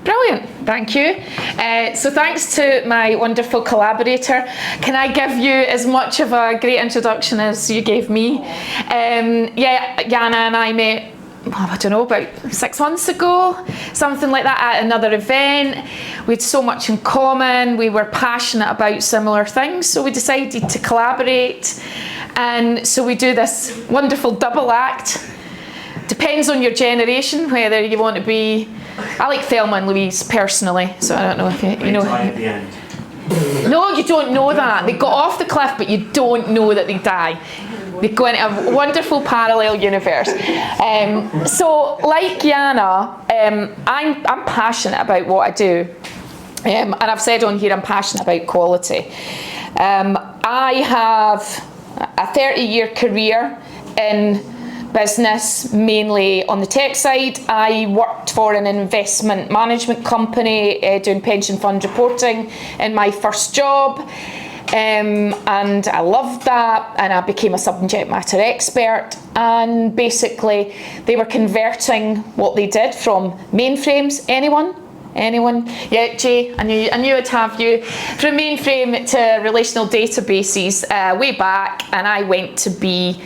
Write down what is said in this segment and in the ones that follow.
Brilliant, thank you. So thanks to my wonderful collaborator. Can I give you as much of a great introduction as you gave me? Yeah, Jana and I met, I don't know, about 6 months ago, something like that, at another event. We had so much in common, we were passionate about similar things, so we decided to collaborate. And so we do this wonderful double act. Depends on your generation, whether you want to be, I like Thelma and Louise personally, so I don't know if you know. Die at the end. No, you don't know that. They got off the cliff, but you don't know that they die. They go into a wonderful parallel universe. So, like Jana, I'm passionate about what I do, and I've said on here I'm passionate about quality. I have a 30-year career in business, mainly on the tech side. I worked for an investment management company doing pension fund reporting in my first job, and I loved that, and I became a subject matter expert. And basically they were converting what they did from mainframes. Anyone? Yeah, Jay, I knew I'd have you. From mainframe to relational databases way back, and I went to be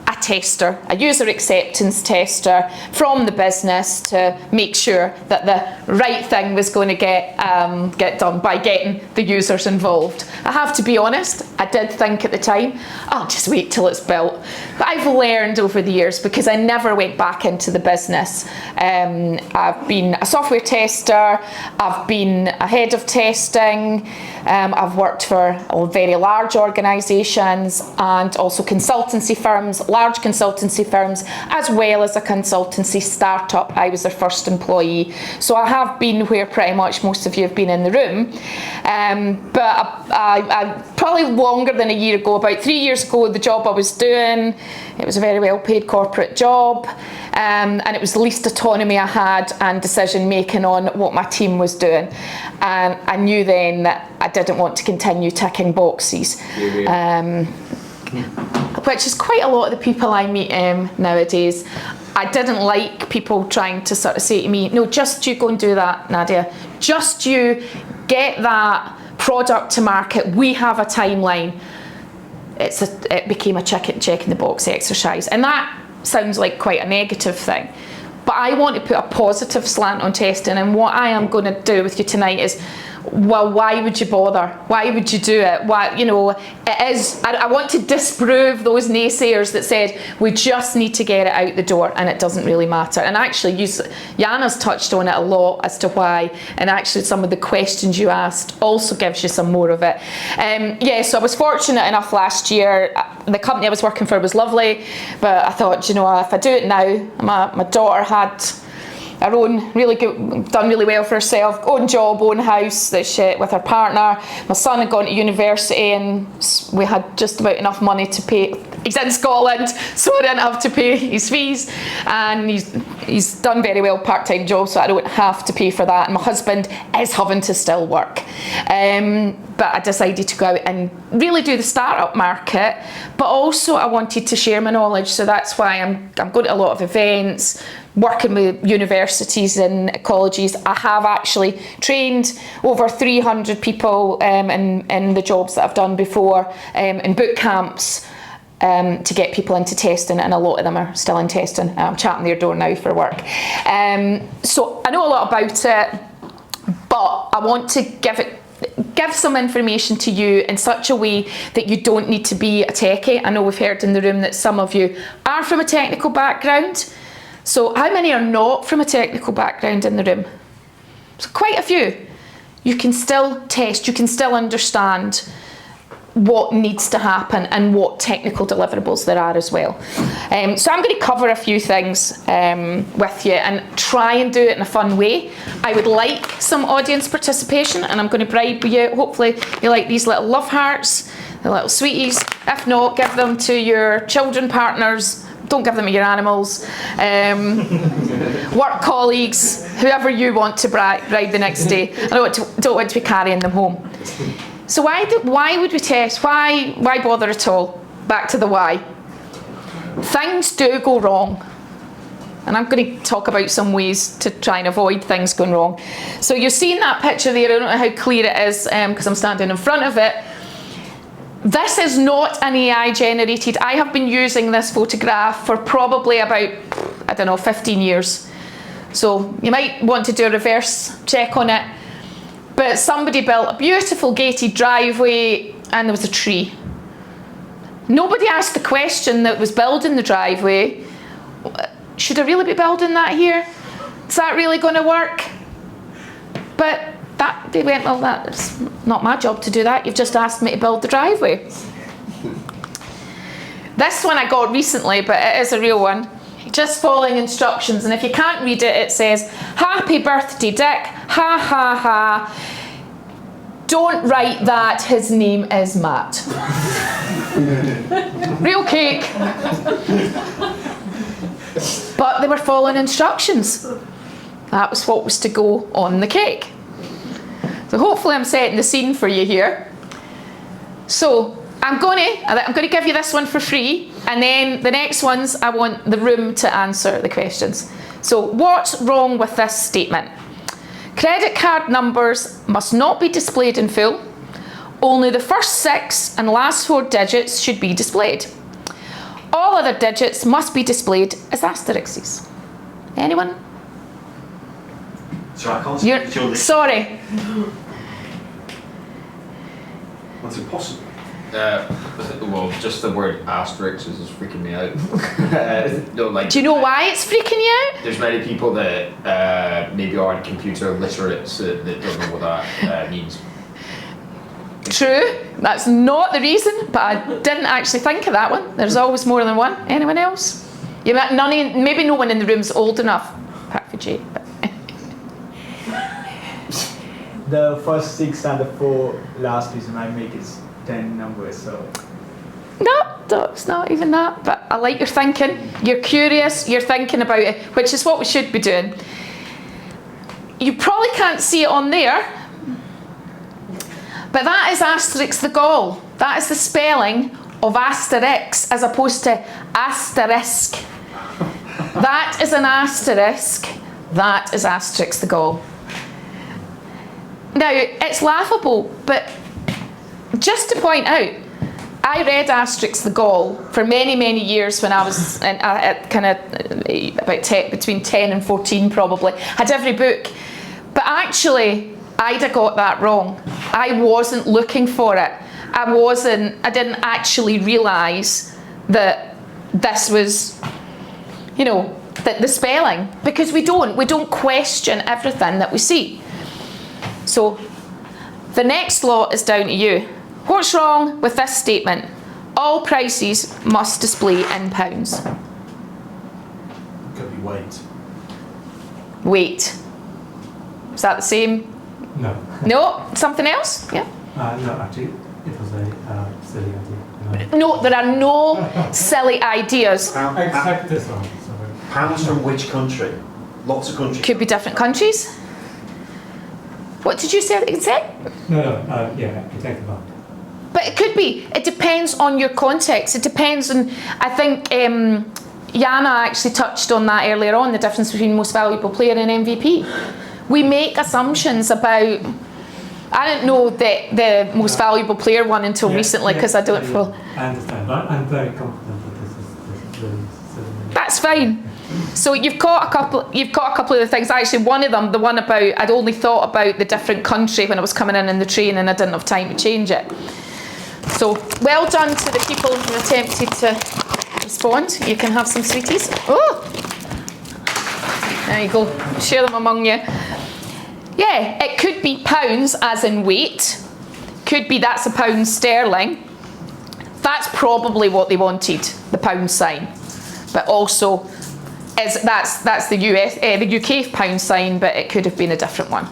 a tester, a user acceptance tester from the business to make sure that the right thing was going to get done by getting the users involved. I have to be honest, I did think at the time, I'll just wait till it's built. But I've learned over the years, because I never went back into the business. I've been a software tester, I've been a head of testing, I've worked for very large organisations and also consultancy firms, large consultancy firms, as well as a consultancy startup. I was their first employee. So I have been where pretty much most of you have been in the room. But I probably longer than a year ago, about 3 years ago, the job I was doing, it was a very well paid corporate job. And it was the least autonomy I had and decision making on what my team was doing. And I knew then that I didn't want to continue ticking boxes. Which is quite a lot of the people I meet nowadays. I didn't like people trying to sort of say to me, no, just you go and do that, Nadia. Just you get that product to market. We have a timeline. It became a checking the box exercise. And that sounds like quite a negative thing. But I want to put a positive slant on testing, and what I am going to do with you tonight is, well, why would you bother? Why would you do it? Why, you know, it is, I want to disprove those naysayers that said we just need to get it out the door and it doesn't really matter. And actually, Jana's touched on it a lot as to why, and actually some of the questions you asked also gives you some more of it. Yeah, so I was fortunate enough last year, the company I was working for was lovely, but I thought, you know, if I do it now, my daughter had her own done really well for herself, own job, own house with her partner. My son had gone to university and we had just about enough money to pay. He's in Scotland, so I didn't have to pay his fees, and he's done very well part-time job, so I don't have to pay for that. And my husband is having to still work. But I decided to go out and really do the startup market, but also I wanted to share my knowledge, so that's why I'm going to a lot of events, working with universities and colleges. I have actually trained over 300 people in the jobs that I've done before, in boot camps, to get people into testing, and a lot of them are still in testing. I'm chatting their door now for work. So I know a lot about it, but I want to give some information to you in such a way that you don't need to be a techie. I know we've heard in the room that some of you are from a technical background. So how many are not from a technical background in the room? So quite a few. You can still test, you can still understand what needs to happen and what technical deliverables there are as well. So I'm going to cover a few things with you and try and do it in a fun way. I would like some audience participation, and I'm going to bribe you. Hopefully you like these little love hearts, the little sweeties. If not, give them to your children, partners. Don't give them to your animals, work colleagues, whoever you want to bribe the next day. I don't want to be carrying them home. So why would we test? Why bother at all? Back to the why. Things do go wrong. And I'm going to talk about some ways to try and avoid things going wrong. So you're seeing that picture there. I don't know how clear it is because I'm standing in front of it. This is not an AI generated. I have been using this photograph for probably about, I don't know, 15 years. So you might want to do a reverse check on it. But somebody built a beautiful gated driveway and there was a tree. Nobody asked the question that was building the driveway, should I really be building that here? Is that really going to work? But they went, well, that's not my job to do that. You've just asked me to build the driveway. This one I got recently, but it is a real one. Just following instructions, and if you can't read it, it says, happy birthday, Dick, ha ha ha. Don't write that, his name is Matt. Real cake. But they were following instructions. That was what was to go on the cake. So hopefully I'm setting the scene for you here. So I'm going to give you this one for free, and then the next ones I want the room to answer the questions. So what's wrong with this statement? Credit card numbers must not be displayed in full. Only the first 6 and last 4 digits should be displayed. All other digits must be displayed as asterisks. Anyone? So I can't sorry. That's impossible. Well, just the word asterisk is just freaking me out. No, Do you know why it's freaking you out? There's many people that maybe aren't computer literate that don't know what that means. True, that's not the reason, but I didn't actually think of that one. There's always more than one. Anyone else? Maybe no one in the room's old enough, apart from Jay. The first 6 and the 4 last reason I make is 10 numbers, so. No, it's not even that, but I like your thinking. You're curious, you're thinking about it, which is what we should be doing. You probably can't see it on there, but that is asterisk the gall. That is the spelling of asterix as opposed to asterisk. That is an asterisk. That is asterisk the gall. Now, it's laughable, but just to point out, I read Asterix the Gaul for many, many years when I was at kind of about between 10 and 14 probably. Had every book. But actually, I'd have got that wrong. I wasn't looking for it. I didn't actually realise that this was, the spelling. Because we don't question everything that we see. So, the next lot is down to you. What's wrong with this statement? All prices must display in pounds. Could be weight. Weight. Is that the same? No. No? Something else? Yeah? No, actually, it was a silly idea. No, there are no silly ideas. Except this one. Pounds from which country? Lots of countries. Could be different countries. What did you say? No, yeah, exactly that. But it could be. It depends on your context. It depends on, I think Jana actually touched on that earlier on, the difference between most valuable player and MVP. We make assumptions about, I didn't know the most valuable player one until recently because I don't feel. I understand, but I'm very confident that this is really silly. That's fine. So you've got a couple of the things. Actually, one of them, the one about, I'd only thought about the different country when I was coming in the train and I didn't have time to change it. So well done to the people who attempted to respond. You can have some sweeties. Oh, there you go. Share them among you. Yeah, it could be pounds as in weight. Could be that's a pound sterling. That's probably what they wanted, the pound sign. But also, that's the UK pound sign, but it could have been a different one.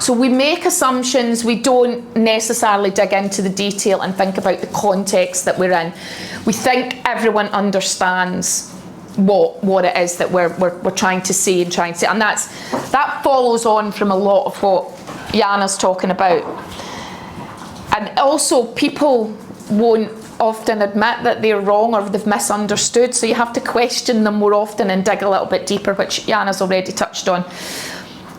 So we make assumptions, we don't necessarily dig into the detail and think about the context that we're in. We think everyone understands what it is that we're trying to say and that follows on from a lot of what Jana's talking about. And also people won't often admit that they're wrong or they've misunderstood, so you have to question them more often and dig a little bit deeper, which Jana's already touched on.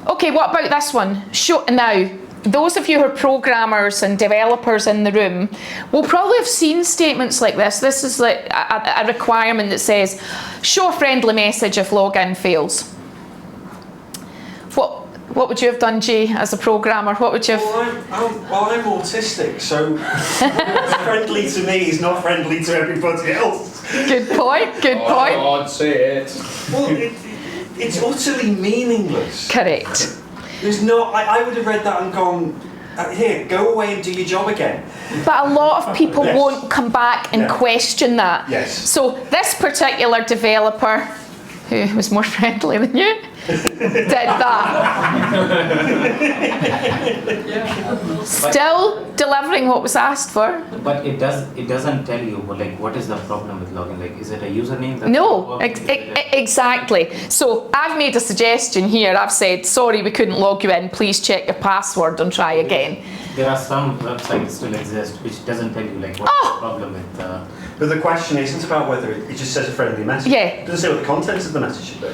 Okay, what about this one? Now, those of you who are programmers and developers in the room will probably have seen statements like this. This is like a requirement that says, show a friendly message if login fails. What would you have done, Jay, as a programmer? What would you have... I'm autistic, so what's friendly to me is not friendly to everybody else. Good point, good point. God, say it. Well, it's utterly meaningless. Correct. There's no... I would have read that and gone, here, go away and do your job again. But a lot of people Yes. won't come back and Yeah. question that. Yes. So this particular developer, who was more friendly than you, did that. Still delivering what was asked for. But it doesn't tell you like what is the problem with login. Like, is it a username? That's No, not working? exactly. So I've made a suggestion here. I've said, sorry, we couldn't log you in. Please check your password and try again. There are some websites still exist which doesn't tell you like what's the problem with. But the question isn't about whether it just says a friendly message. Yeah. It doesn't say what the content of the message should be.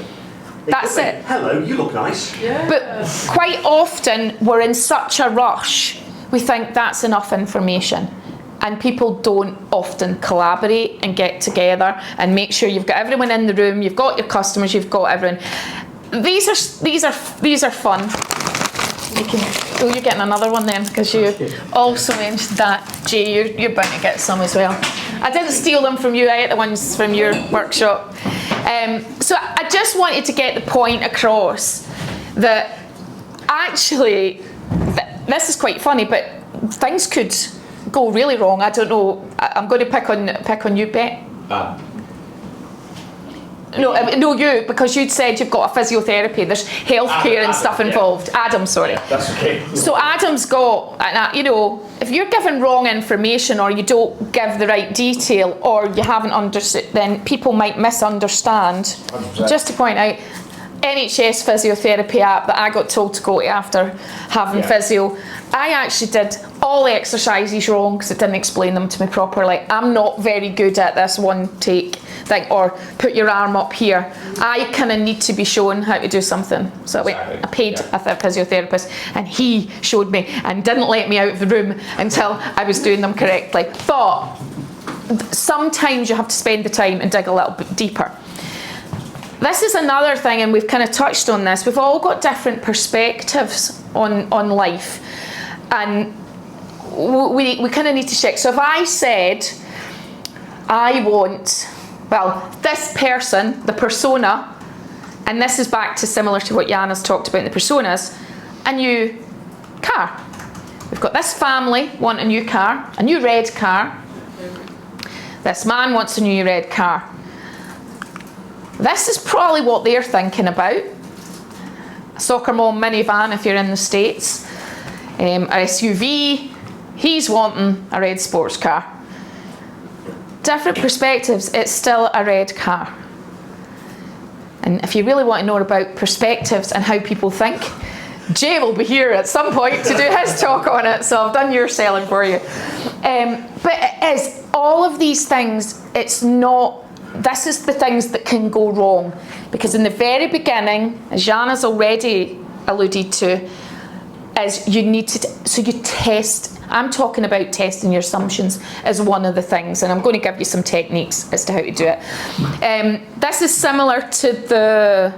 That's could be, it. Hello, you look nice. But quite often we're in such a rush, we think that's enough information. And people don't often collaborate and get together and make sure you've got everyone in the room, you've got your customers, you've got everyone. These are fun. Oh, you're getting another one then, because you also mentioned that. Jay, you're bound to get some as well. I didn't steal them from you, I ate the ones from your workshop. So I just wanted to get the point across that actually, this is quite funny, but things could go really wrong. I don't know. I'm going to pick on you, Bet. No, you, because you'd said you've got a physiotherapy, there's healthcare and stuff involved. Yeah. Adam, sorry. Yeah, that's okay. So Adam's got, if you're given wrong information or you don't give the right detail or you haven't understood, then people might misunderstand. 100%. Just to point out, NHS physiotherapy app that I got told to go to after having physio, I actually did all the exercises wrong because it didn't explain them to me properly. I'm not very good at this one take thing, or put your arm up here. I kind of need to be shown how to do something. So I paid a physiotherapist and he showed me and didn't let me out of the room until I was doing them correctly. But sometimes you have to spend the time and dig a little bit deeper. This is another thing, and we've kind of touched on this. We've all got different perspectives on life, and we kind of need to check. So if I said, I want, this person, the persona, and this is back to similar to what Jana's talked about in the personas, a new car. We've got this family want a new car, a new red car. This man wants a new red car. This is probably what they're thinking about. A soccer mom minivan if you're in the States. A SUV. He's wanting a red sports car. Different perspectives, it's still a red car. And if you really want to know about perspectives and how people think, Jay will be here at some point to do his talk on it, so I've done your selling for you. But it is, all of these things, it's not, this is the things that can go wrong. Because in the very beginning, as Jana's already alluded to, is you need to, so you test. I'm talking about testing your assumptions as one of the things, and I'm going to give you some techniques as to how to do it. This is similar to the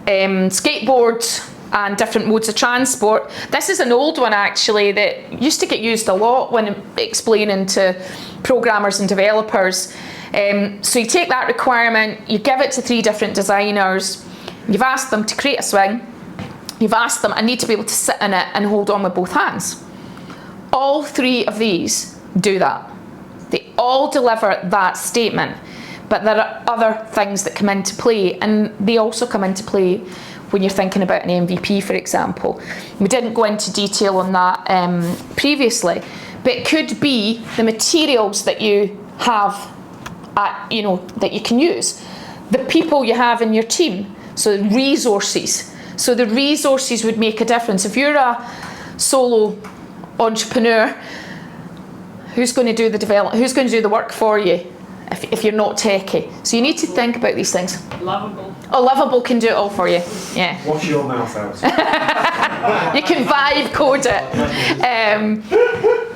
skateboard and different modes of transport. This is an old one actually that used to get used a lot when explaining to programmers and developers. So you take that requirement, you give it to 3 different designers, you've asked them to create a swing, you've asked them, I need to be able to sit in it and hold on with both hands. All 3 of these do that. They all deliver that statement, but there are other things that come into play, and they also come into play when you're thinking about an MVP, for example. We didn't go into detail on that previously, but it could be the materials that you have that you can use, the people you have in your team, so resources. So the resources would make a difference. If you're a solo entrepreneur, Who's going to do the development? Who's going to do the work for you if you're not techie? So you need to think about these things. Lovable. Oh, Lovable can do it all for you. Yeah. Wash your mouth out. You can vibe code it.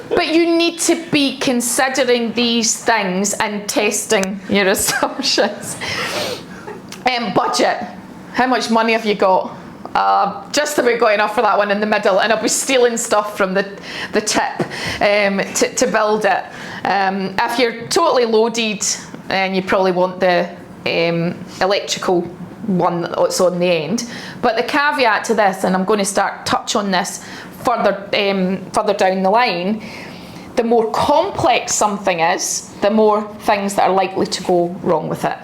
But you need to be considering these things and testing your assumptions. Budget. How much money have you got? Just about got enough for that one in the middle, and I'll be stealing stuff from the tip to build it. If you're totally loaded, then you probably want the electrical one that's on the end. But the caveat to this, and I'm going to touch on this further down the line, the more complex something is, the more things that are likely to go wrong with it.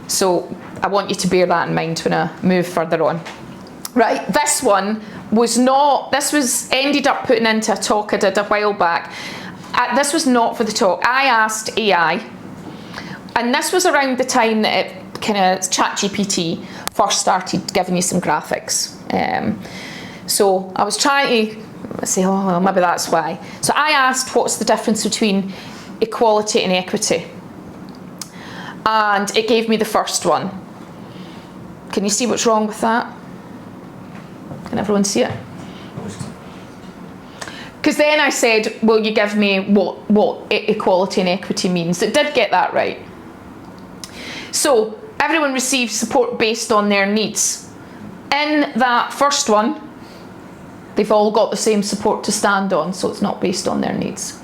So I want you to bear that in mind when I move further on. Right, this one was not, this was ended up putting into a talk I did a while back. This was not for the talk. I asked AI, and this was around the time that ChatGPT first started giving you some graphics. So I was trying to say, oh, well, maybe that's why. So I asked, what's the difference between equality and equity? And it gave me the first one. Can you see what's wrong with that? Can everyone see it? Because then I said, will you give me what equality and equity means? It did get that right. So everyone receives support based on their needs. In that first one, they've all got the same support to stand on, so it's not based on their needs.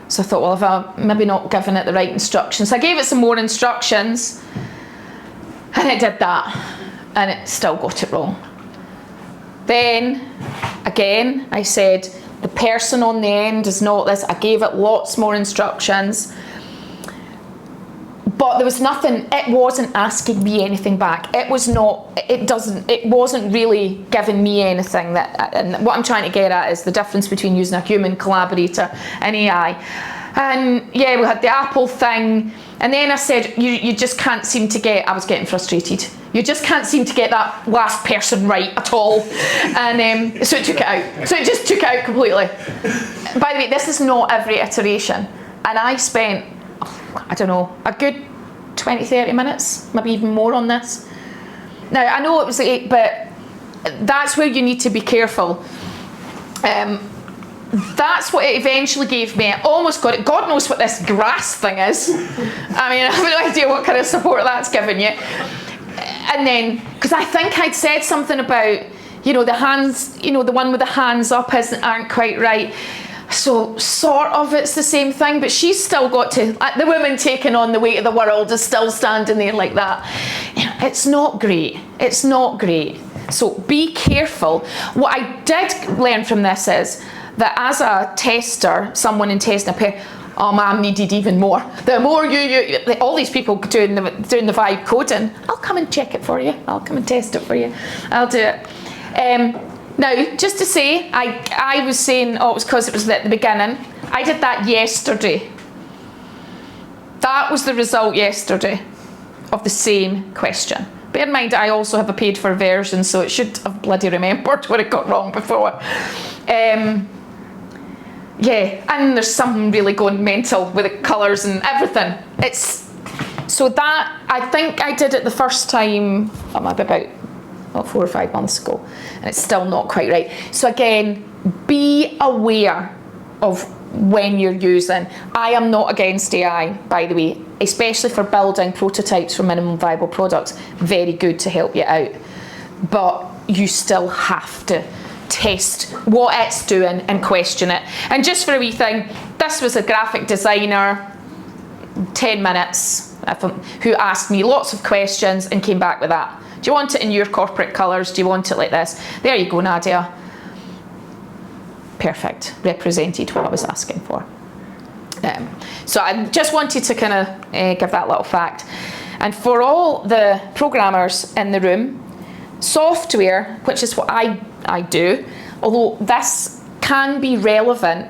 So I thought, well, if I'm maybe not given it the right instructions. I gave it some more instructions, and it did that, and it still got it wrong. Then, again, I said, the person on the end is not this. I gave it lots more instructions, but there was nothing, it wasn't asking me anything back. It wasn't really giving me anything and what I'm trying to get at is the difference between using a human collaborator and AI. And yeah, we had the Apple thing, and then I said, you just can't seem to get, I was getting frustrated. You just can't seem to get that last person right at all. And so it took it out. So it just took it out completely. By the way, this is not every iteration. And I spent, I don't know, a good 20, 30 minutes, maybe even more on this. Now, I know it was 8, but that's where you need to be careful. That's what it eventually gave me. I almost got it. God knows what this grass thing is. I mean, I have no idea what kind of support that's given you. And then, because I think I'd said something about, the hands, the one with the hands up aren't quite right. So sort of it's the same thing, but she's still got to, the woman taking on the weight of the world is still standing there like that. It's not great. It's not great. So be careful. What I did learn from this is that as a tester, someone in testing a pair, ma'am needed even more. The more all these people doing the vibe coding, I'll come and check it for you. I'll come and test it for you. I'll do it. Now, just to say, I was saying, it was because it was at the beginning. I did that yesterday. That was the result yesterday of the same question. Bear in mind, I also have a paid for version, so it should have bloody remembered what it got wrong before. Yeah, and there's something really going mental with the colours and everything. So that, I think I did it the first time, maybe about 4 or 5 months ago, and it's still not quite right. So again, be aware of when you're using. I am not against AI, by the way, especially for building prototypes for minimum viable products. Very good to help you out. But you still have to test what it's doing and question it. And just for a wee thing, this was a graphic designer, 10 minutes, who asked me lots of questions and came back with that. Do you want it in your corporate colours? Do you want it like this? There you go, Nadia. Perfect. Represented what I was asking for. So I just wanted to kind of give that little fact. And for all the programmers in the room, software, which is what I do, although this can be relevant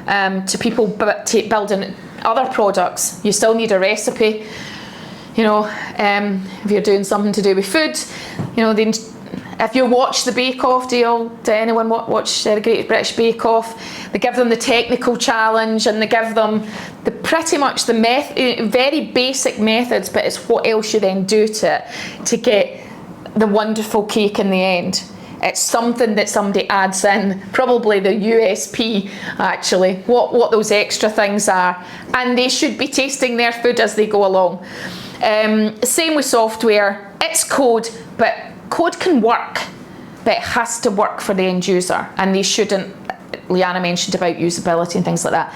to people building other products, you still need a recipe. If you're doing something to do with food, If you watch the Bake Off, do anyone watch the Great British Bake Off? They give them the technical challenge, and they give them pretty much the very basic methods, but it's what else you then do to it to get the wonderful cake in the end. It's something that somebody adds in, probably the USP actually, what those extra things are, and they should be tasting their food as they go along. Same with software, it's code, but code can work, but it has to work for the end user, and they shouldn't. Liana mentioned about usability and things like that.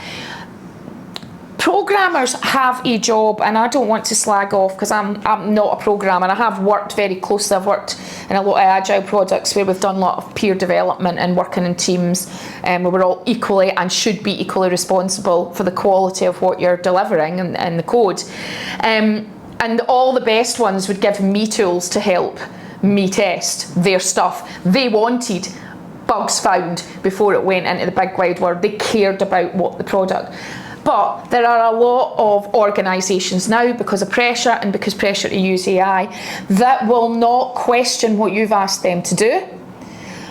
Programmers have a job, and I don't want to slag off because I'm not a programmer. I have worked very closely. I've worked in a lot of agile products where we've done a lot of peer development and working in teams, where we're all equally and should be equally responsible for the quality of what you're delivering and the code. And all the best ones would give me tools to help me test their stuff. They wanted bugs found before it went into the big wide world. They cared about what the product. But there are a lot of organisations now, because of pressure and because pressure to use AI, that will not question what you've asked them to do.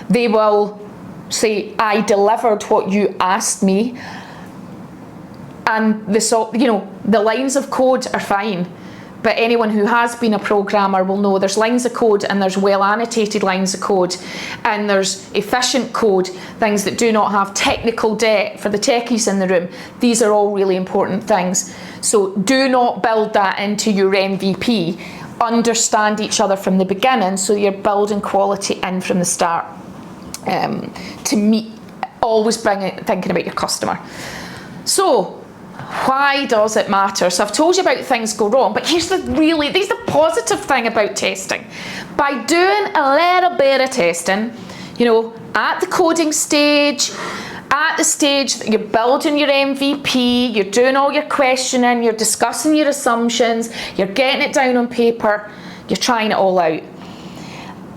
They will say, I delivered what you asked me, and the lines of code are fine. But anyone who has been a programmer will know there's lines of code, and there's well annotated lines of code, and there's efficient code, things that do not have technical debt for the techies in the room. These are all really important things. So do not build that into your MVP. Understand each other from the beginning, so you're building quality in from the start. To meet, always thinking about your customer. So, why does it matter? So I've told you about things go wrong, but here's the positive thing about testing. By doing a little bit of testing, at the coding stage, at the stage that you're building your MVP, you're doing all your questioning, you're discussing your assumptions, you're getting it down on paper, you're trying it all out.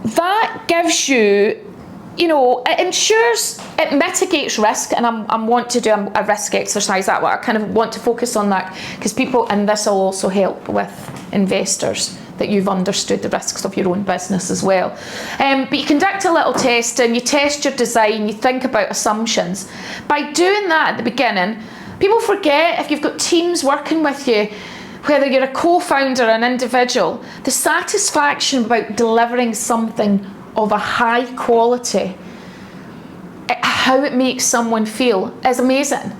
That gives you, it ensures, it mitigates risk, and I want to do a risk exercise. That I kind of want to focus on that, because and this will also help with investors, that you've understood the risks of your own business as well. But you conduct a little test, and you test your design, you think about assumptions. By doing that at the beginning, people forget, if you've got teams working with you, whether you're a co-founder or an individual, the satisfaction about delivering something of a high quality, how it makes someone feel is amazing.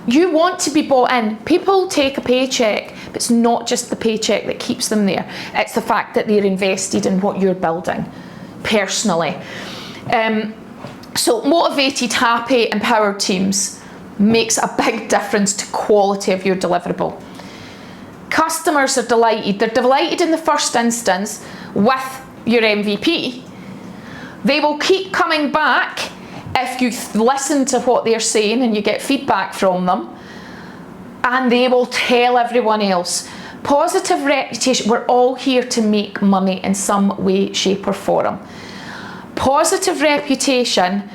You want to be bought in. People take a paycheck, but it's not just the paycheck that keeps them there. It's the fact that they're invested in what you're building personally. So motivated, happy, empowered teams makes a big difference to quality of your deliverable. Customers are delighted. They're delighted in the first instance with your MVP. They will keep coming back if you listen to what they're saying and you get feedback from them, and they will tell everyone else. Positive reputation, we're all here to make money in some way, shape or form. Positive reputation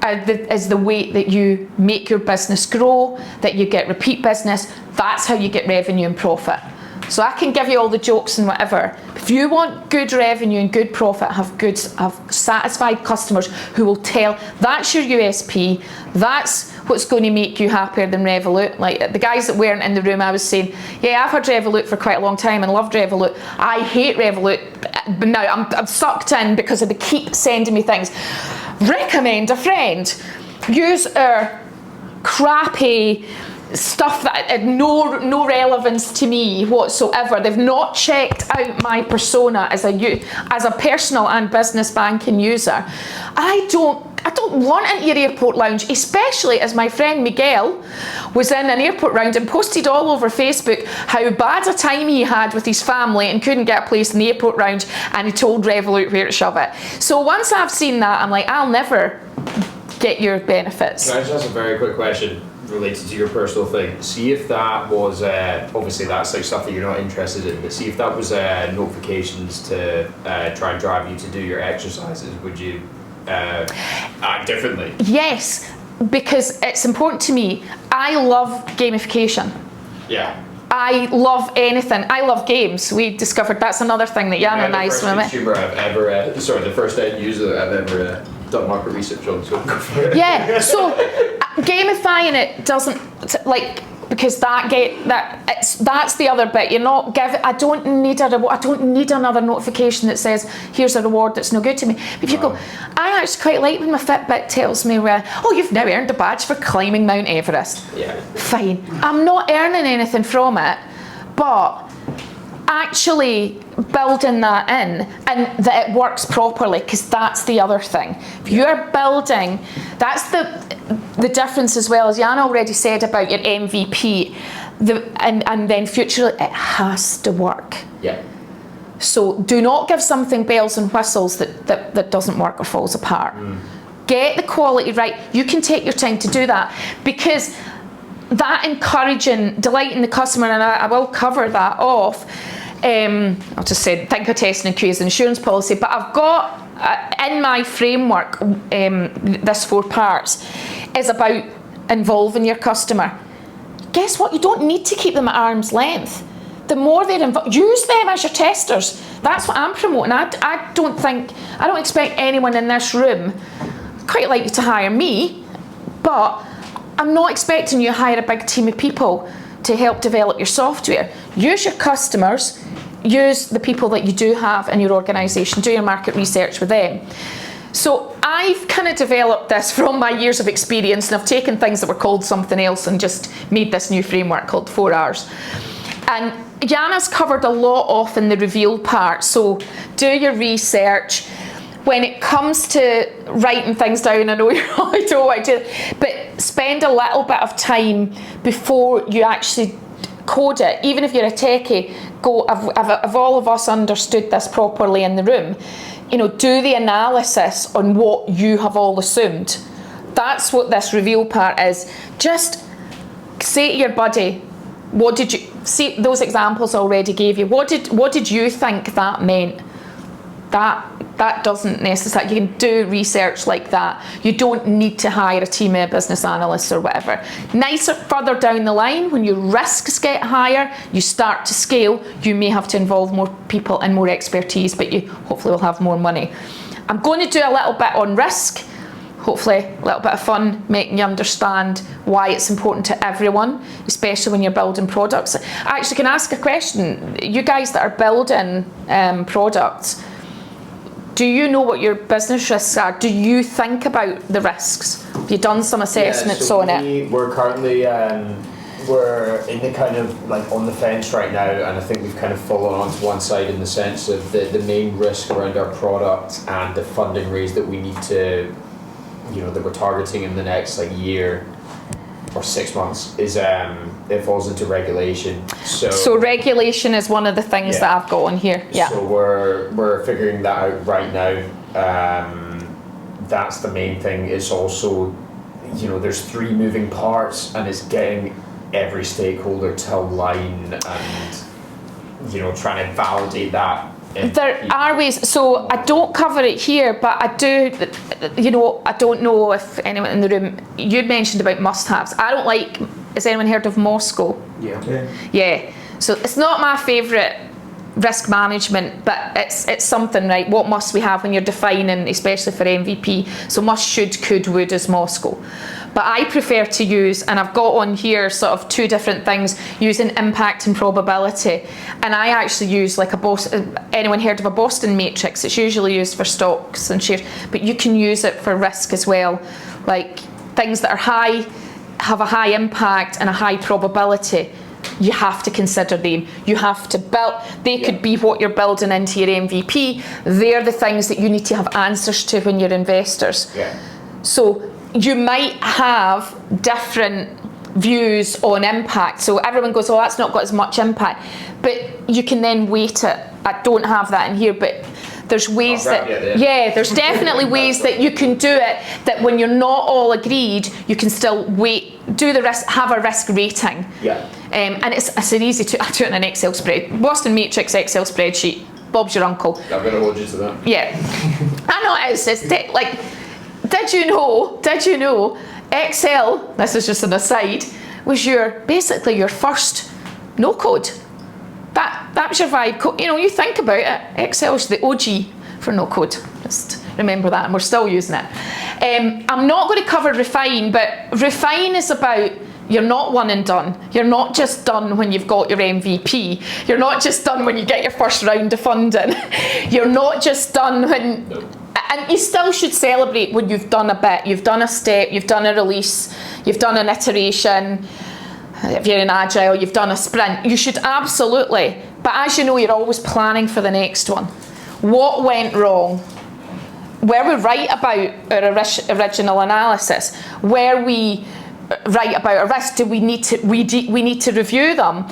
is the way that you make your business grow, that you get repeat business. That's how you get revenue and profit. So I can give you all the jokes and whatever. If you want good revenue and good profit, have satisfied customers who will tell, that's your USP, that's what's going to make you happier than Revolut. Like the guys that weren't in the room, I was saying, yeah, I've had Revolut for quite a long time and loved Revolut. I hate Revolut, but now I'm sucked in because they keep sending me things. Recommend a friend. Use our crappy stuff that had no relevance to me whatsoever. They've not checked out my persona as a personal and business banking user. I don't want it in your airport lounge, especially as my friend Miguel was in an airport lounge and posted all over Facebook how bad a time he had with his family and couldn't get a place in the airport lounge, and he told Revolut where to shove it. So once I've seen that, I'm like, I'll never get your benefits. Can I just ask a very quick question related to your personal thing? See if that was, obviously that's like stuff that you're not interested in, but see if that was notifications to try and drive you to do your exercises, would you act differently? Yes, because it's important to me. I love gamification. Yeah. I love anything. I love games. We discovered that's another thing that Jan and I swim in. The first end user that I've ever done market research on. So go for it. Yeah. So gamifying it doesn't because that's the other bit. You're not giving. I don't need another notification that says here's a reward that's no good to me. But if you go, I actually quite like when my Fitbit tells me you've now earned a badge for climbing Mount Everest. Yeah. Fine. I'm not earning anything from it, but actually building that in and that it works properly, because that's the other thing. If you're building, that's the difference as well, as Jan already said about your MVP, and then future, it has to work. Yeah. So do not give something bells and whistles that doesn't work or falls apart. Get the quality right. You can take your time to do that, because that delighting the customer, and I will cover that off. I'll just say, think of testing and Q as an insurance policy, but I've got in my framework, this 4 parts is about involving your customer. Guess what? You don't need to keep them at arm's length. The more they're involved, use them as your testers. That's what I'm promoting. I don't expect anyone in this room, quite like you to hire me, but I'm not expecting you to hire a big team of people to help develop your software. Use your customers, use the people that you do have in your organisation, do your market research with them. So I've kind of developed this from my years of experience, and I've taken things that were called something else and just made this new framework called 4 R's. And Jana's covered a lot off in the reveal part, so do your research. When it comes to writing things down, I know you probably don't want to, but spend a little bit of time before you actually code it. Even if you're a techie, have all of us understood this properly in the room? Do the analysis on what you have all assumed. That's what this reveal part is. Just say to your buddy, what did you see? Those examples I already gave you. What did you think that meant? That doesn't necessarily, you can do research like that. You don't need to hire a team of business analysts or whatever. Nicer further down the line, when your risks get higher, you start to scale, you may have to involve more people and more expertise, but you hopefully will have more money. I'm going to do a little bit on risk, hopefully a little bit of fun, making you understand why it's important to everyone, especially when you're building products. I actually can ask a question. You guys that are building products, do you know what your business risks are? Do you think about the risks? Have you done some assessments on it? We're currently we're in the kind of like on the fence right now, and I think we've kind of fallen onto one side in the sense of the main risk around our product and the funding raise that we need to, that we're targeting in the next year or 6 months is it falls into regulation. So regulation is one of the things that I've got on here. Yeah. So we're figuring that out right now. That's the main thing. It's also, there's 3 moving parts, and it's getting every stakeholder to align and trying to validate that. There are ways, so I don't cover it here, but I do, I don't know if anyone in the room, you'd mentioned about must-haves. Has anyone heard of Moscow? Yeah. So it's not my favourite risk management, but it's something, right? What must we have when you're defining, especially for MVP? So must, should, could, would is Moscow. But I prefer to use, and I've got on here sort of 2 different things, using impact and probability. And I actually use anyone heard of a Boston matrix? It's usually used for stocks and shares, but you can use it for risk as well. Like things that are high, have a high impact and a high probability. You have to consider them. You have to build, they could be what you're building into your MVP. They're the things that you need to have answers to when you're investors. Yeah. So you might have different views on impact. So everyone goes, that's not got as much impact. But you can then weight it. I don't have that in here, but there's ways there's definitely ways that you can do it, that when you're not all agreed, you can still do the risk, have a risk rating. Yeah. And it's an easy I do it in an Excel spreadsheet. Boston Matrix Excel spreadsheet. Bob's your uncle. I'm going to hold you to that. Yeah. I know it is. It's did you know Excel, this is just an aside, was basically your first no code. That was your vibe. You know, you think about it, Excel's the OG for no code. Just remember that, and we're still using it. I'm not going to cover refine, but refine is about you're not one and done. You're not just done when you've got your MVP. You're not just done when you get your first round of funding. You're not just done when... And you still should celebrate when you've done a bit. You've done a step, you've done a release, you've done an iteration. If you're in Agile, you've done a sprint. You should absolutely. But as you know, you're always planning for the next one. What went wrong? Were we right about our original analysis? Were we right about our risk? Do we need to review them?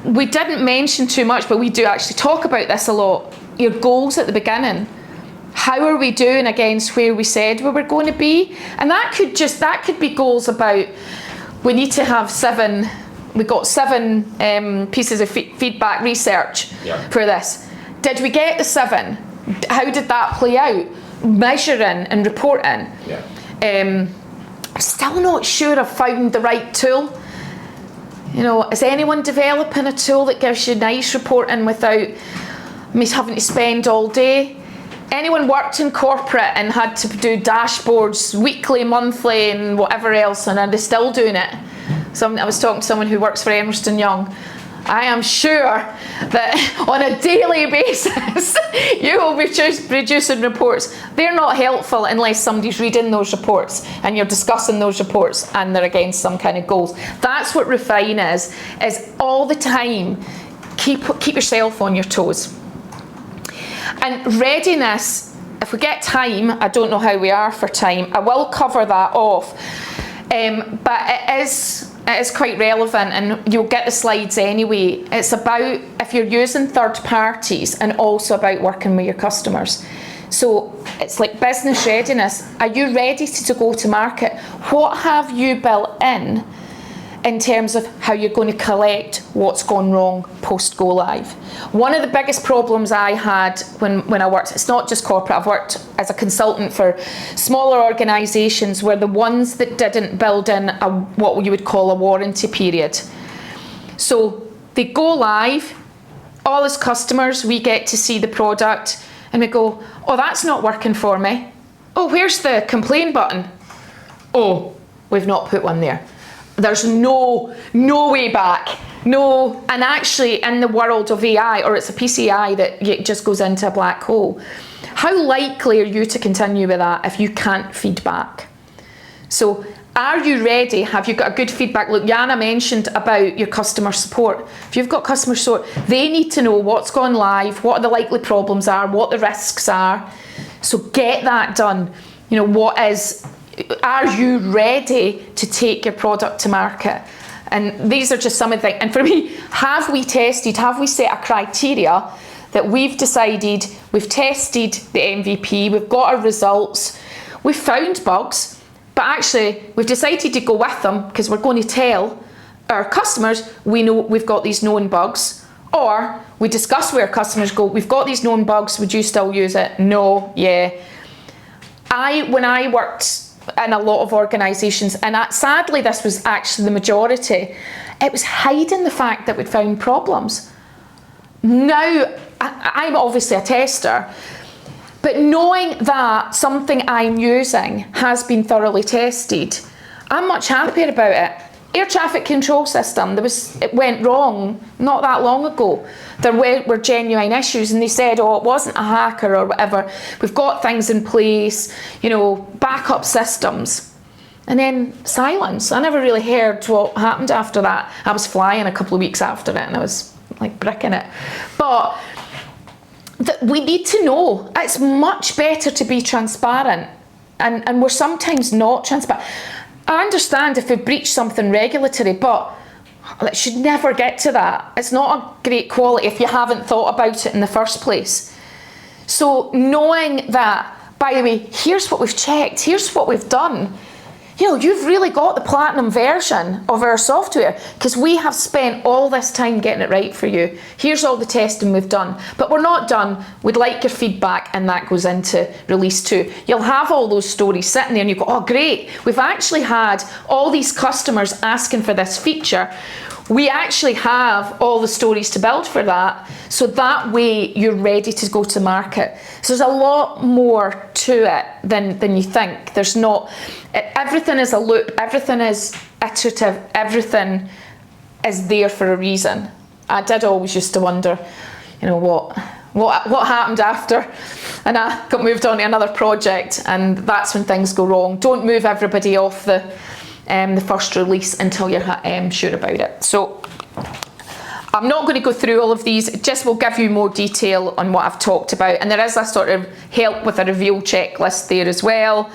We didn't mention too much, but we do actually talk about this a lot. Your goals at the beginning. How are we doing against where we said we were going to be? And that could be goals about, we need to have we got 7 pieces of feedback research for this. Did we get the 7? How did that play out? Measuring and reporting. Still not sure I've found the right tool. You know, is anyone developing a tool that gives you nice reporting without me having to spend all day? Anyone worked in corporate and had to do dashboards weekly, monthly, and whatever else, and are they still doing it? I was talking to someone who works for Emerson Young. I am sure that on a daily basis you will be producing reports. They're not helpful unless somebody's reading those reports and you're discussing those reports and they're against some kind of goals. That's what refine is all the time keep yourself on your toes. And readiness, if we get time, I don't know how we are for time, I will cover that off. But it is quite relevant, and you'll get the slides anyway. It's about if you're using third parties and also about working with your customers. So it's like business readiness. Are you ready to go to market? What have you built in terms of how you're going to collect what's gone wrong post go live? One of the biggest problems I had when I worked, it's not just corporate, I've worked as a consultant for smaller organisations, were the ones that didn't build in what you would call a warranty period. So they go live, all as customers we get to see the product and we go, oh, that's not working for me. Oh, where's the complain button? Oh, we've not put one there. There's no way back. No, and actually in the world of AI, or it's a PCI that it just goes into a black hole. How likely are you to continue with that if you can't feed back? So are you ready? Have you got a good feedback loop? Jana mentioned about your customer support. If you've got customer support, they need to know what's gone live, what the likely problems are, what the risks are. So get that done. You know, are you ready to take your product to market? And these are just some of the things. And for me, have we set a criteria that we've decided, we've tested the MVP, we've got our results, we've found bugs, but actually we've decided to go with them because we're going to tell our customers we know we've got these known bugs, or we discuss where customers go, we've got these known bugs, would you still use it? No, yeah. When I worked in a lot of organisations, and sadly this was actually the majority, it was hiding the fact that we'd found problems. Now, I'm obviously a tester, but knowing that something I'm using has been thoroughly tested, I'm much happier about it. Air traffic control system, it went wrong not that long ago. There were genuine issues and they said, oh, it wasn't a hacker or whatever. We've got things in place, you know, backup systems. And then silence. I never really heard what happened after that. I was flying a couple of weeks after it and I was like bricking it. But we need to know. It's much better to be transparent. And we're sometimes not transparent. I understand if we breach something regulatory, but it should never get to that. It's not a great quality if you haven't thought about it in the first place. So knowing that, by the way, here's what we've checked, here's what we've done. You know, you've really got the platinum version of our software because we have spent all this time getting it right for you. Here's all the testing we've done, but we're not done. We'd like your feedback, and that goes into release 2. You'll have all those stories sitting there and you go, oh great, we've actually had all these customers asking for this feature. we actually have all the stories to build for that, so that way you're ready to go to market. So there's a lot more to it than you think. There's not, everything is a loop, everything is iterative, everything is there for a reason. I did always used to wonder, you know, what happened after, and I got moved on to another project, and that's when things go wrong. Don't move everybody off the first release until you're sure about it. So I'm not going to go through all of these, it just will give you more detail on what I've talked about, and there is a sort of help with a reveal checklist there as well.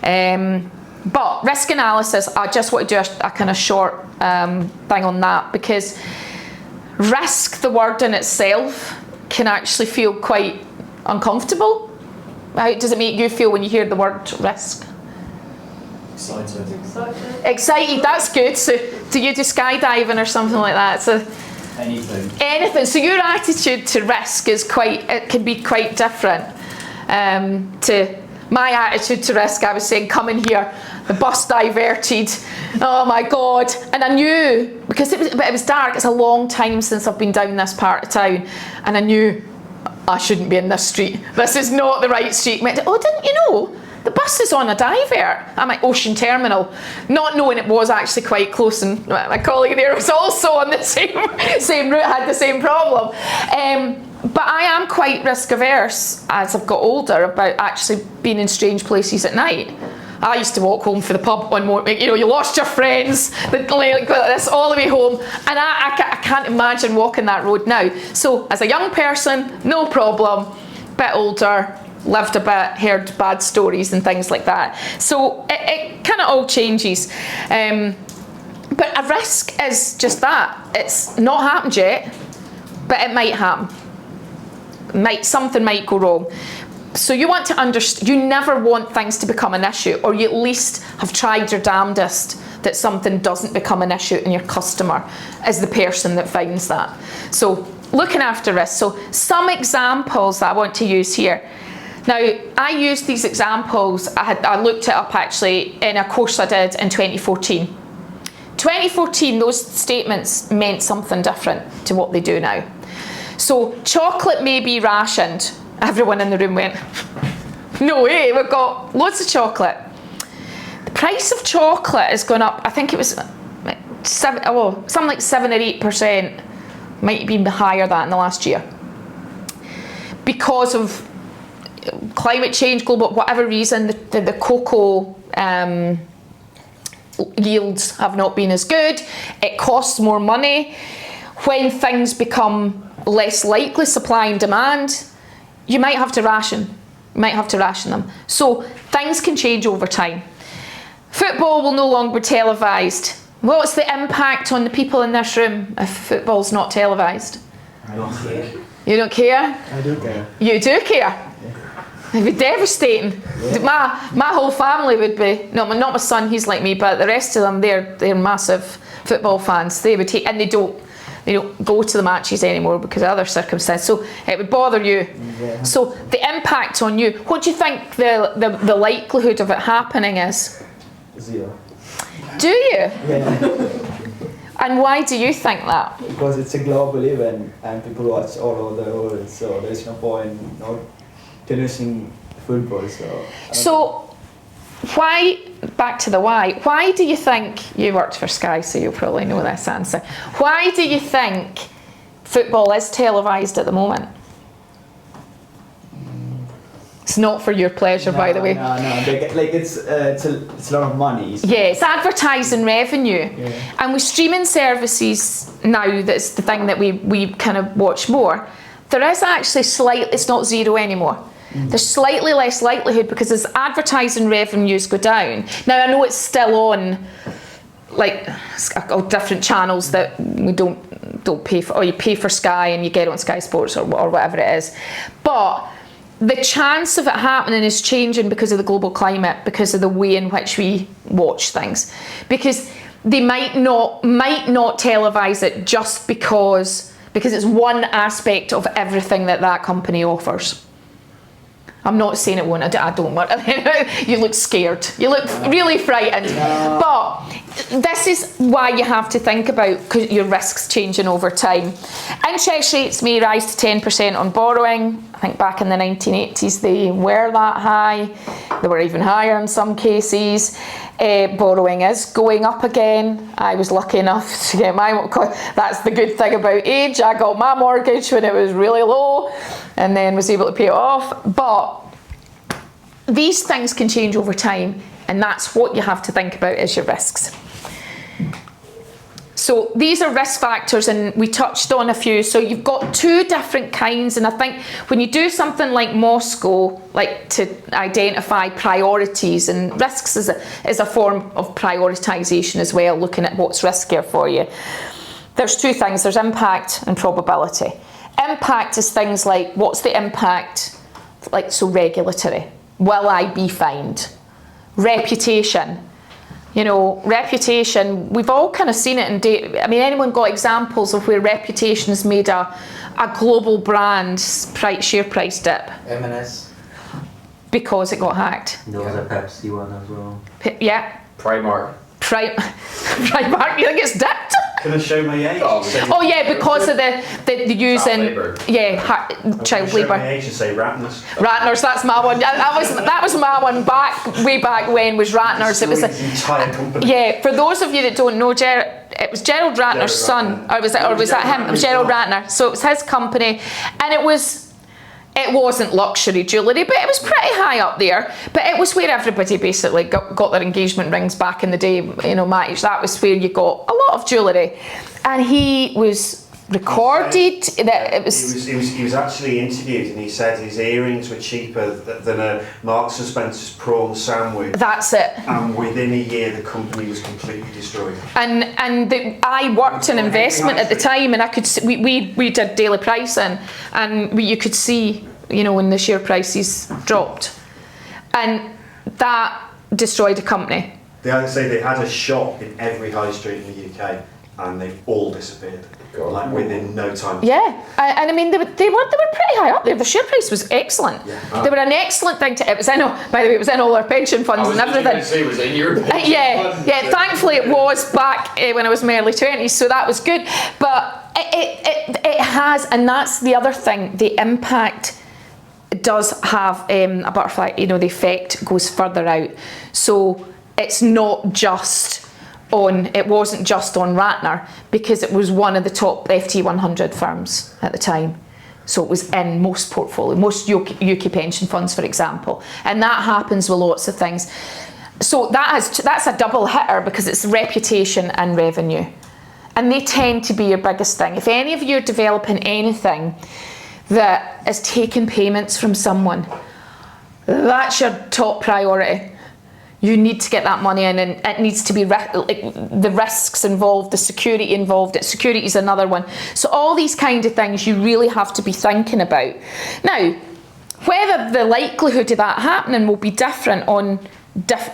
But risk analysis, I just want to do a kind of short thing on that, because risk, the word in itself, can actually feel quite uncomfortable. How does it make you feel when you hear the word risk? Excited, that's good. So do you do skydiving or something like that? So anything. So your attitude to risk is it can be quite different to my attitude to risk. I was saying, coming here, the bus diverted, oh my God. And I knew, because it was dark, it's a long time since I've been down this part of town, and I knew I shouldn't be in this street. This is not the right street. Oh, didn't you know? The bus is on a divert. I'm at Ocean Terminal, not knowing it was actually quite close, and my colleague there was also on the same route, had the same problem. But I am quite risk averse as I've got older about actually being in strange places at night. I used to walk home for the pub one morning, you know, you lost your friends, like this all the way home, and I can't imagine walking that road now. So as a young person, no problem, bit older, lived a bit, heard bad stories and things like that. So it kind of all changes. But a risk is just that. It's not happened yet, but it might happen. Something might go wrong. So you want to understand, you never want things to become an issue, or you at least have tried your damnedest that something doesn't become an issue, and your customer is the person that finds that. So looking after risk. So some examples that I want to use here. Now, I used these examples, I looked it up actually in a course I did in 2014. 2014, those statements meant something different to what they do now. So chocolate may be rationed. Everyone in the room went, no way, we've got loads of chocolate. The price of chocolate has gone up, I think it was something like 7 or 8%, might have been higher than in the last year. Because of climate change, global, whatever reason, the cocoa yields have not been as good. It costs more money. When things become less likely, supply and demand, you might have to ration. You might have to ration them. So things can change over time. Football will no longer be televised. What's the impact on the people in this room if football's not televised? I don't care. You don't care? I do care. You do care? It'd be devastating. Yeah. My whole family would be, no, not my son, he's like me, but the rest of them, they're massive football fans. They would take, and they don't go to the matches anymore because of other circumstances. So it would bother you. Yeah. So the impact on you, what do you think the likelihood of it happening is? 0. Do you? Yeah. And why do you think that? Because it's a global event and people watch all over the world, so there's no point not televising football. So why, back to the why do you think, you worked for Sky so you'll probably know this answer, why do you think football is televised at the moment? It's not for your pleasure, by the way. No. It's a lot of money. Yeah, it's advertising revenue. Yeah. And with streaming services now, that's the thing that we kind of watch more, there is actually it's not 0 anymore. There's slightly less likelihood because as advertising revenues go down. Now I know it's still on like different channels that we don't pay for, or you pay for Sky and you get on Sky Sports or whatever it is. But the chance of it happening is changing because of the global climate, because of the way in which we watch things. Because they might not televise it just because it's one aspect of everything that company offers. I'm not saying it won't, I don't want. You look scared. You look really frightened. But this is why you have to think about your risks changing over time. Interest rates may rise to 10% on borrowing. I think back in the 1980s they were that high. They were even higher in some cases. Borrowing is going up again. I was lucky enough to get my, that's the good thing about age. I got my mortgage when it was really low and then was able to pay it off. But these things can change over time, and that's what you have to think about as your risks. So these are risk factors, and we touched on a few. So you've got two different kinds, and I think when you do something like Moscow, like to identify priorities, and risks is a form of prioritization as well, looking at what's riskier for you. There's two things, there's impact and probability. Impact is things like, what's the impact, like so regulatory, will I be fined? Reputation. You know, reputation, we've all kind of seen it in data. I mean, anyone got examples of where reputation has made a global brand share price dip? M&S. Because it got hacked. There was a Pepsi one as well. Yeah. Primark. Primark, you think it's dipped? Can I show my age? Oh yeah, because of the using, child labour. My age and say Ratners. Ratners, that's my one. That was my one way back when was Ratners. It was Destroyed his entire company. yeah. For those of you that don't know, it was Gerald Ratner's son, or was that him? It was Gerald Ratner. So it was his company, and it wasn't luxury jewellery, but it was pretty high up there. But it was where everybody basically got their engagement rings back in the day. You know, my age, that was where you got a lot of jewellery. And he was recorded that it was... He was actually interviewed, and he said his earrings were cheaper than a Marks and Spencer's prawn sandwich. That's it. And within a year, the company was completely destroyed. I worked in investment at the time, and I could see, we did daily pricing, and you could see, you know, when the share prices dropped, and that destroyed a company. They had a shop in every high street in the UK, and they all disappeared. Like within no time. Yeah, and I mean they were pretty high up there. The share price was excellent. Yeah. They were an excellent thing to. It was in. By the way, it was in all our pension funds and everything. Say, was it in your pension fund? Yeah. Thankfully, it was back when I was in my early 20s, so that was good. But it has, and that's the other thing. The impact does have a butterfly. You know, the effect goes further out. So it's not just. It wasn't just on Ratner, because it was one of the top FT 100 firms at the time. So it was in most most UK pension funds, for example. And that happens with lots of things. So that's a double hitter, because it's reputation and revenue. And they tend to be your biggest thing. If any of you are developing anything that is taking payments from someone, that's your top priority. You need to get that money in, and it needs to be the risks involved, the security involved. Security is another one. So all these kind of things you really have to be thinking about. Now, whether the likelihood of that happening will be different on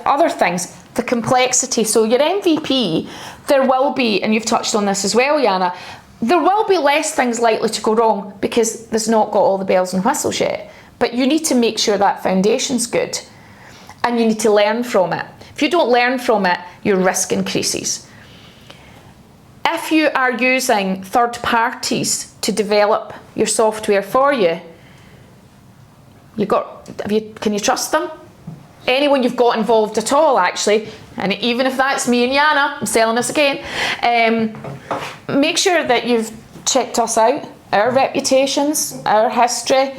other things, the complexity. So your MVP, there will be, and you've touched on this as well, Jana, there will be less things likely to go wrong because there's not got all the bells and whistles yet. But you need to make sure that foundation's good. And you need to learn from it. If you don't learn from it, your risk increases. If you are using third parties to develop your software for you, can you trust them? Anyone you've got involved at all, actually, and even if that's me and Jana, I'm selling this again, make sure that you've checked us out, our reputations, our history.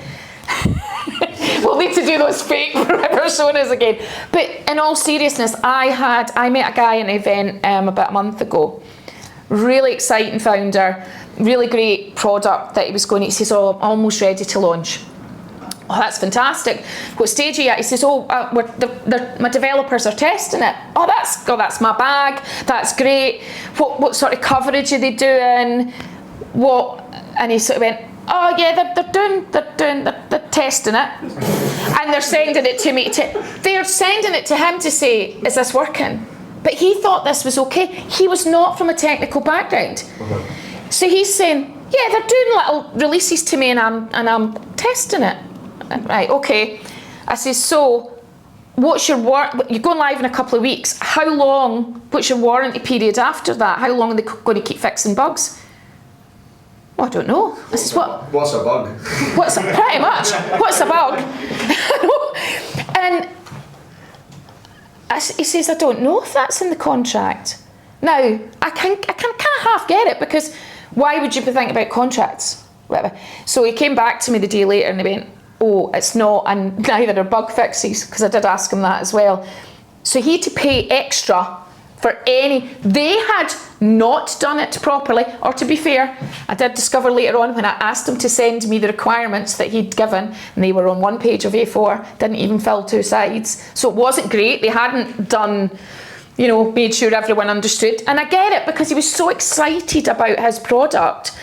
We'll need to do those fake personas again. But in all seriousness, I met a guy at an event about a month ago. Really exciting founder, really great product that he was going to. He says, "Oh, I'm almost ready to launch." Oh, that's fantastic. What stage are you at? He says, my developers are testing it. Oh, that's my bag. That's great. What sort of coverage are they doing? And he sort of went, "Oh yeah, they're testing it, and they're sending it to me. They're sending it to him to say, is this working?" But he thought this was okay. He was not from a technical background, so he's saying, "Yeah, they're doing little releases to me, and I'm testing it." Right, okay. I says, "So, what's your you're going live in a couple of weeks. How long? What's your warranty period after that? How long are they going to keep fixing bugs? Well, I don't know. This is what. What's a bug? Pretty much? What's a bug? And he says, I don't know if that's in the contract. Now, I can kind of half get it, because why would you be thinking about contracts? Whatever. So he came back to me the day later and he went, oh, it's not, and neither are bug fixes, because I did ask him that as well. So he had to pay extra for they had not done it properly, or to be fair, I did discover later on when I asked him to send me the requirements that he'd given, and they were on one page of A4, didn't even fill 2 sides. So it wasn't great. They hadn't done, made sure everyone understood. And I get it, because he was so excited about his product.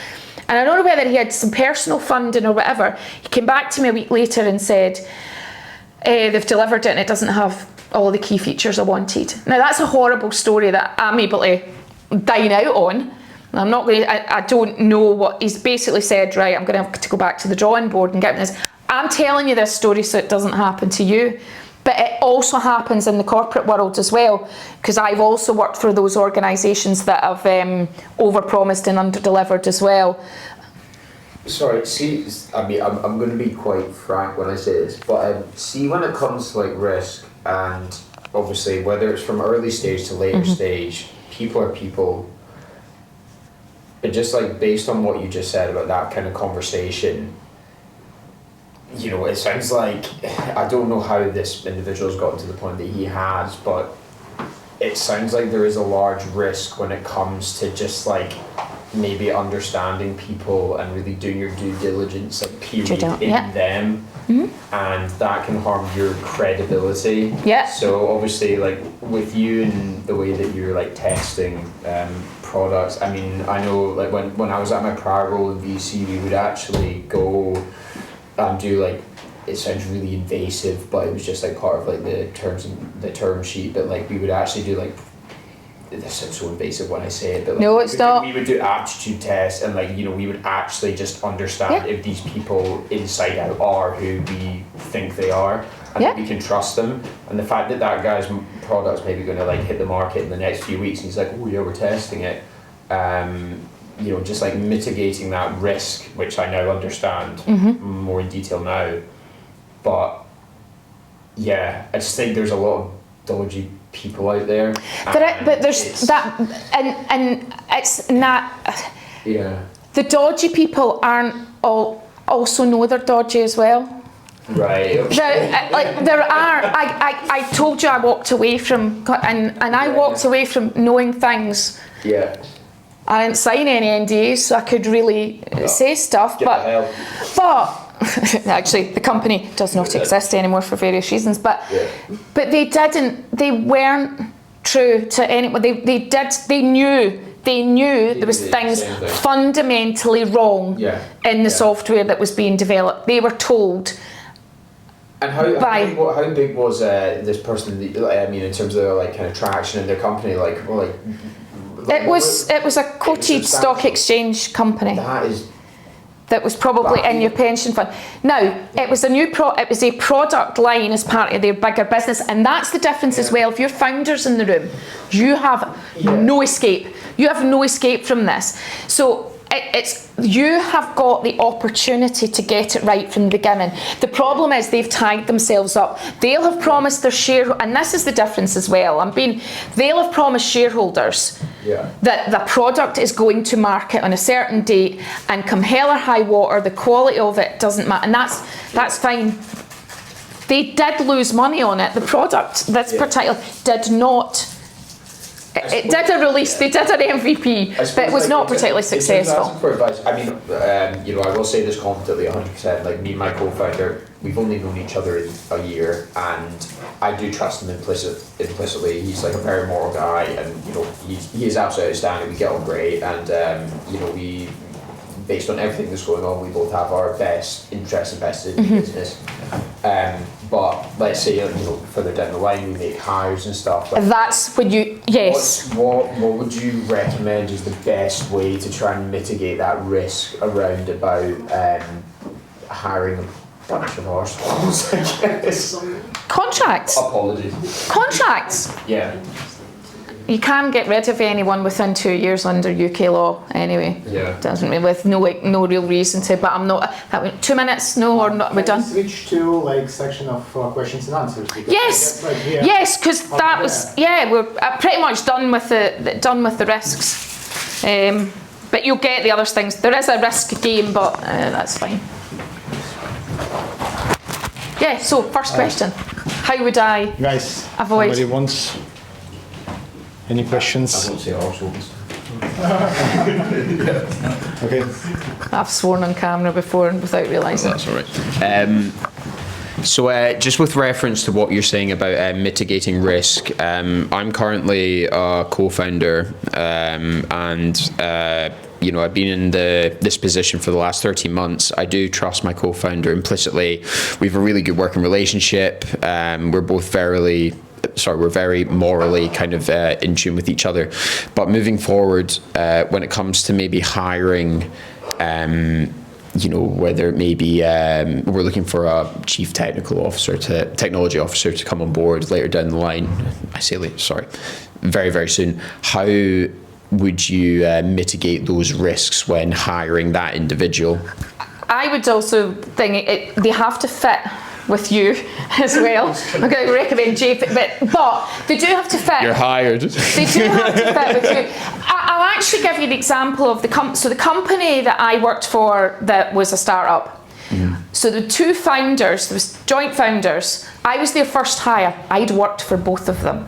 And I don't know whether he had some personal funding or whatever. He came back to me a week later and said, they've delivered it and it doesn't have all the key features I wanted. Now that's a horrible story that I'm able to dine out on. I'm not going to, I don't know what he's basically said. Right, I'm going to have to go back to the drawing board and get this. I'm telling you this story so it doesn't happen to you. But it also happens in the corporate world as well, because I've also worked for those organisations that have overpromised and underdelivered as well. Sorry, see, I mean, I'm going to be quite frank when I say this, but see, when it comes to like risk, and obviously whether it's from early stage to later stage, people are people. But just like based on what you just said about that kind of conversation, it sounds like, I don't know how this individual's gotten to the point that he has, but it sounds like there is a large risk when it comes to just like maybe understanding people and really doing your due diligence, like period, in them. And that can harm your credibility. Yeah. So obviously, like with you and the way that you're like testing products, I mean, I know like when I was at my prior role in VC, we would actually go and do like, it sounds really invasive, but it was just like part of like the term sheet, but like we would actually do like, this sounds so invasive when I say it, but like, no, it's not. We would do aptitude tests, and like we would actually just understand if these people inside out are who we think they are, and that we can trust them. And the fact that guy's product's maybe going to like hit the market in the next few weeks, and he's like, oh yeah, we're testing it. Just like mitigating that risk, which I now understand more in detail now. But yeah, I just think there's a lot of dodgy people out there. But there's that, and it's not. Yeah. The dodgy people aren't also know they're dodgy as well. Right. Okay. There are. I told you I walked away from, and I walked away from knowing things. Yeah. I didn't sign any NDAs, so I could really say stuff. But actually, the company does not exist anymore for various reasons. But they weren't true to anyone. They knew there was things fundamentally wrong in the software that was being developed. They were told. And how big was this person? I mean, in terms of their like kind of traction in their company, it was a quoted stock exchange company. That was probably in your pension fund. Now, it was a product line as part of their bigger business, and that's the difference as well. If you're founders in the room, you have no escape. You have no escape from this. So you have got the opportunity to get it right from the beginning. The problem is they've tied themselves up. They'll have promised their and this is the difference as well. They'll have promised shareholders that the product is going to market on a certain date, and come hell or high water, the quality of it doesn't matter, and that's fine. They did lose money on it. The product, particular, did not. It did a release, they did an MVP, but it was not particularly successful. For advice, I mean, I will say this confidently 100%, like me and my co-founder, we've only known each other in a year, and I do trust him implicitly. He's like a very moral guy, and he is absolutely outstanding, we get on great, and we, based on everything that's going on, we both have our best interests invested in the business. But let's say further down the line we make hires and stuff. That's when you What would you recommend is the best way to try and mitigate that risk around about hiring a bunch of arseholes, I guess? Contracts. Apologies. Contracts. Yeah. You can get rid of anyone within 2 years under UK law anyway. Yeah. Doesn't mean with no real reason to, but I'm not, 2 minutes, no, or not, we're done. Switch to like section of questions and answers. Because Yes, I guess, like, yes, because that was, we're pretty much done with the risks. But you'll get the other things. There is a risk game, but that's fine. Yeah, so first question. How would I Guys, avoid? somebody wants any questions? I won't say arseholes. Okay. I've sworn on camera before and without realising. That's all right. So just with reference to what you're saying about mitigating risk, I'm currently a co-founder and I've been in this position for the last 13 months. I do trust my co-founder implicitly. We have a really good working relationship. We're both very morally kind of in tune with each other. But moving forward, when it comes to maybe hiring, whether it may be we're looking for a chief technology officer to come on board later down the line. I say later, sorry, very, very soon. How would you mitigate those risks when hiring that individual? I would also think they have to fit with you as well. I'm going to recommend JP, but they do have to fit. You're hired. They do have to fit with you. I'll actually give you an example of the company that I worked for that was a startup. Mm. So the two founders, there was joint founders. I was their first hire. I'd worked for both of them.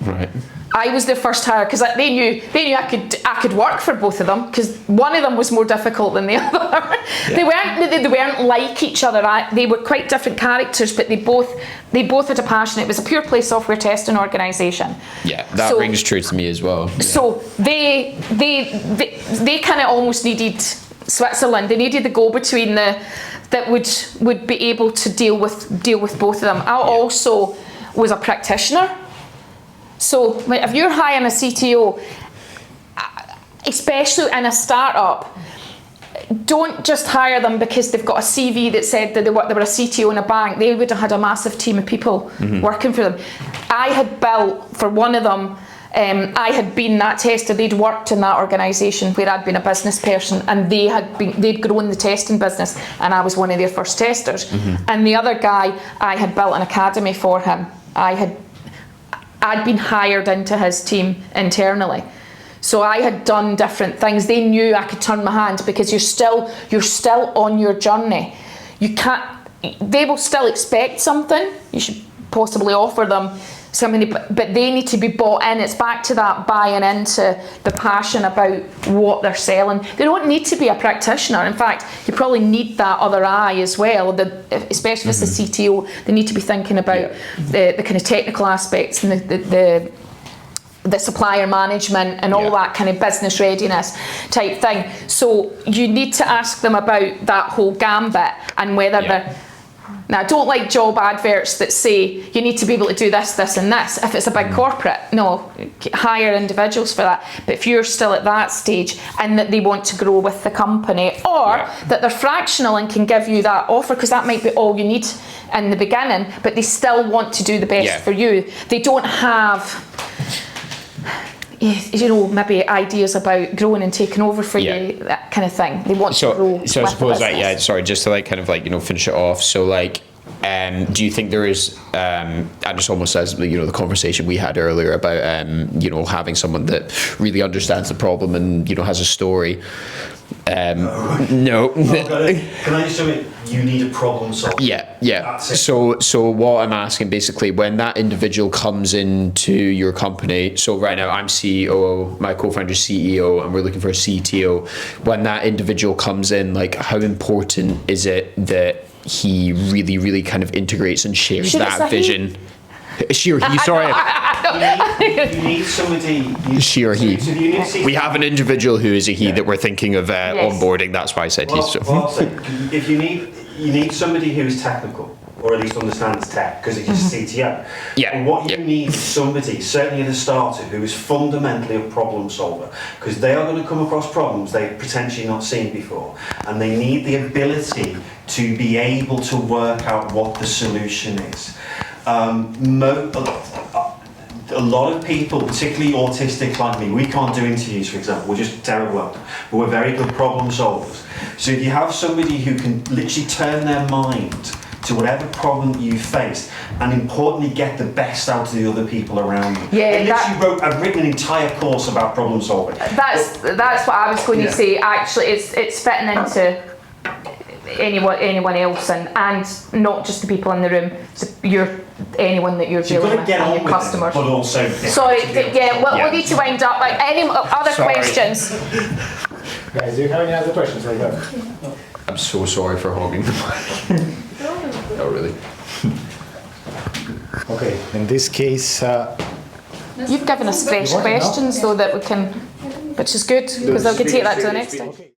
Right. I was their first hire because they knew I could work for both of them because one of them was more difficult than the other. Yeah. They weren't like each other. They were quite different characters, but they both had a passion. It was a pure play software testing organisation. Yeah, that rings true to me as well. Yeah. So they kind of almost needed Switzerland. They needed the go-between that would be able to deal with both of them. I also was a practitioner. So if you're hiring a CTO, especially in a startup, don't just hire them because they've got a CV that said that they were a CTO in a bank. They would have had a massive team of people working for them. I had built, for one of them, I had been that tester. They'd worked in that organisation where I'd been a business person, and they'd grown the testing business, and I was one of their first testers. And the other guy, I had built an academy for him. I'd been hired into his team internally. So I had done different things. They knew I could turn my hand because you're still on your journey. They will still expect something. You should possibly offer them something, but they need to be bought in. It's back to that buying into the passion about what they're selling. They don't need to be a practitioner. In fact, you probably need that other eye as well, especially if it's the CTO. They need to be thinking about the kind of technical aspects and the supplier management and all that kind of business readiness type thing. So you need to ask them about that whole gambit and whether they're... Now, I don't like job adverts that say you need to be able to do this, this and this. If it's a big corporate, no, hire individuals for that. But if you're still at that stage and that they want to grow with the company, or that they're fractional and can give you that offer, because that might be all you need in the beginning, but they still want to do the best for you. They don't have... maybe ideas about growing and taking over for you, that kind of thing. They want to grow. So I suppose, just to finish it off. So do you think there is, and just almost as the conversation we had earlier about having someone that really understands the problem and has a story. No. Can I just say you need a problem solver? Yeah. So what I'm asking basically, when that individual comes into your company, so right now I'm CEO, my co-founder's CEO, and we're looking for a CTO. When that individual comes in, how important is it that he really, really kind of integrates and shares that vision? She or he, sorry. You need somebody... She or he. We have an individual who is a he that we're thinking of onboarding. That's why I said he. If you need somebody who is technical, or at least understands tech, because it's just a CTO. And what you need is somebody, certainly at the starter, who is fundamentally a problem solver, because they are going to come across problems they've potentially not seen before, and they need the ability to be able to work out what the solution is. A lot of people, particularly autistic like me, we can't do interviews, for example. We're just terrible at them. But we're very good problem solvers. So if you have somebody who can literally turn their mind to whatever problem that you face, and importantly get the best out of the other people around you. Yeah, I've written an entire course about problem solving. That's what I was going to say. Actually, it's fitting into anyone else, and not just the people in the room. So anyone that you're dealing with, and your customers. But also. Sorry, we'll need to wind up. Like, any other questions? Guys, do you have any other questions right now? I'm so sorry for hogging the mic. Not really. Okay, in this case, You've given us fresh questions though that we can, which is good because we can take that to the next time. okay.